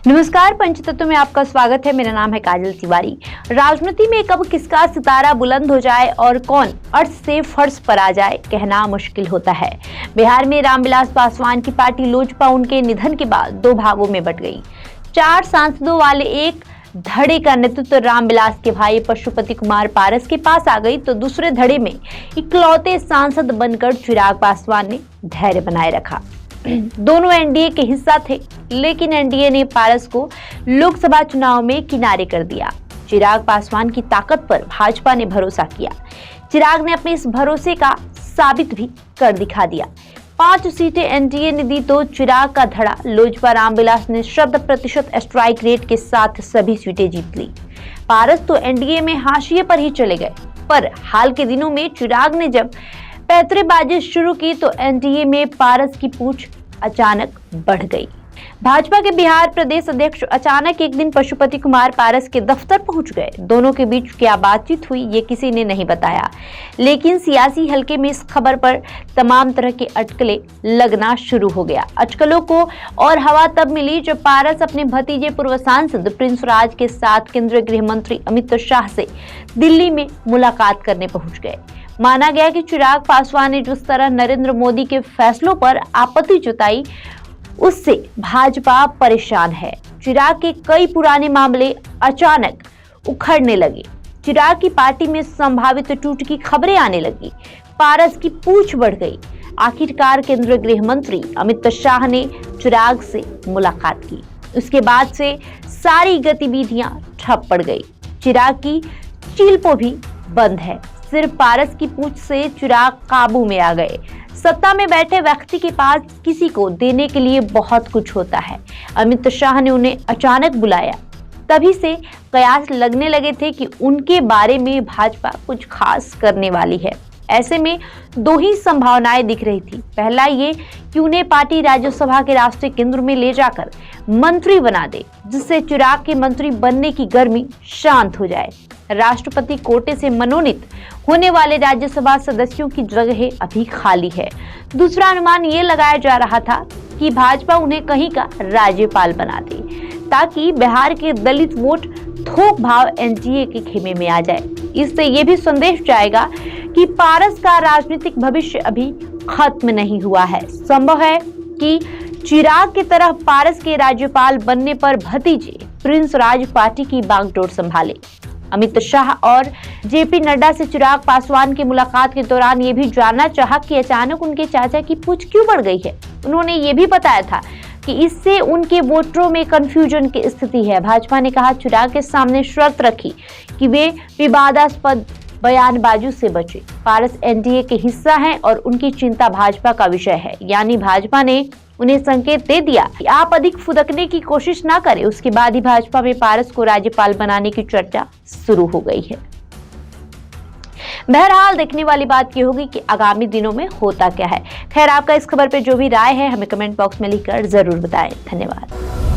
नमस्कार, पंचतत्व में आपका स्वागत है। मेरा नाम है काजल तिवारी। राजनीति में कब किसका सितारा बुलंद हो जाए और कौन अर्श से फर्श पर आ जाए, कहना मुश्किल होता है। बिहार में रामविलास पासवान की पार्टी लोजपा उनके निधन के बाद दो भागों में बंट गई। 4 सांसदों वाले एक धड़े का नेतृत्व रामविलास के भाई पशुपति कुमार पारस के पास आ गई, तो दूसरे धड़े में इकलौते सांसद बनकर चिराग पासवान ने धैर्य बनाए रखा। दोनों एनडीए के हिस्सा थे, लेकिन एनडीए ने पारस को लोकसभा चुनाव में किनारे कर दिया। चिराग पासवान की ताकत पर भाजपा ने भरोसा किया। चिराग ने अपने इस भरोसे का साबित भी कर दिखा दिया। 5 सीटें एनडीए ने दी तो चिराग का धड़ा लोजपा रामविलास ने 100% स्ट्राइक रेट के साथ सभी सीटें जीत ली। पारस तो एनडीए में हाशिए पर ही चले गए, पर हाल के दिनों में चिराग ने जब पैंतरेबाजी शुरू की तो एनडीए में पारस की पूछ अचानक बढ़ गई। भाजपा के बिहार प्रदेश अध्यक्ष अचानक एक दिन पशुपति कुमार पारस के दफ्तर पहुंच गए। दोनों के बीच क्या बातचीत हुई ये किसी ने नहीं बताया, लेकिन सियासी हलके में इस खबर पर तमाम तरह के अटकलें लगना शुरू हो गया। अटकलों को और हवा तब मिली जब पारस अपने भतीजे पूर्व सांसद प्रिंस राज के साथ केंद्रीय गृह मंत्री अमित शाह से दिल्ली में मुलाकात करने पहुंच गए। माना गया कि चिराग पासवान ने जिस तरह नरेंद्र मोदी के फैसलों पर आपत्ति जताई, उससे भाजपा परेशान है। चिराग के कई पुराने मामले अचानक उखड़ने लगे। चिराग की पार्टी में संभावित टूट की खबरें आने लगी। पारस की पूछ बढ़ गई। आखिरकार केंद्रीय गृह मंत्री अमित शाह ने चिराग से मुलाकात की। उसके बाद से सारी गतिविधियां ठप पड़ गई। चिराग की चिल्पो भी बंद है। सिर्फ पारस की पूछ से चिराग काबू में आ गए। सत्ता में बैठे व्यक्ति के पास किसी को देने के लिए बहुत कुछ होता है। अमित शाह ने उन्हें अचानक बुलाया। तभी से कयास लगने लगे थे कि उनके बारे में भाजपा कुछ खास करने वाली है। ऐसे में 2 ही संभावनाएं दिख रही थी। पहला ये कि उन्हें पार्टी राज्यसभा के राष्ट्रीय केंद्र में ले जाकर मंत्री बना दे, जिससे चिराग के मंत्री बनने की गर्मी शांत हो जाए। राष्ट्रपति कोटे से मनोनीत होने वाले राज्यसभा सदस्यों की जगह अभी खाली है। दूसरा अनुमान ये लगाया जा रहा था कि भाजपा उन्हें कहीं का राज्यपाल बना दे, ताकि बिहार के दलित वोट थोक भाव एनडीए के खेमे में आ जाए। इससे ये भी संदेश जाएगा कि पारस का राजनीतिक भविष्य अभी खत्म नहीं हुआ है। संभव है कि चिराग की तरह पारस के राज्यपाल बनने पर भतीजे प्रिंस राज पार्टी की बागडोर संभाले। अमित शाह और जेपी नड्डा से चिराग पासवान की मुलाकात के दौरान ये भी जानना चाहा कि अचानक उनके चाचा की पूछ क्यों बढ़ गई है। उन्होंने ये भी बताया था कि इससे उनके वोटरों में कंफ्यूजन की स्थिति है। भाजपा ने कहा, चिराग के सामने शर्त रखी कि वे विवादास्पद बयानबाजी से बचे। पारस एनडीए के हिस्सा हैं और उनकी चिंता भाजपा का विषय है। यानी भाजपा ने उन्हें संकेत दे दिया कि आप अधिक फुदकने की कोशिश ना करें। उसके बाद ही भाजपा में पारस को राज्यपाल बनाने की चर्चा शुरू हो गई है। बहरहाल देखने वाली बात ये होगी कि आगामी दिनों में होता क्या है। खैर, आपका इस खबर पे जो भी राय है हमें कमेंट बॉक्स में लिखकर जरूर बताएं। धन्यवाद।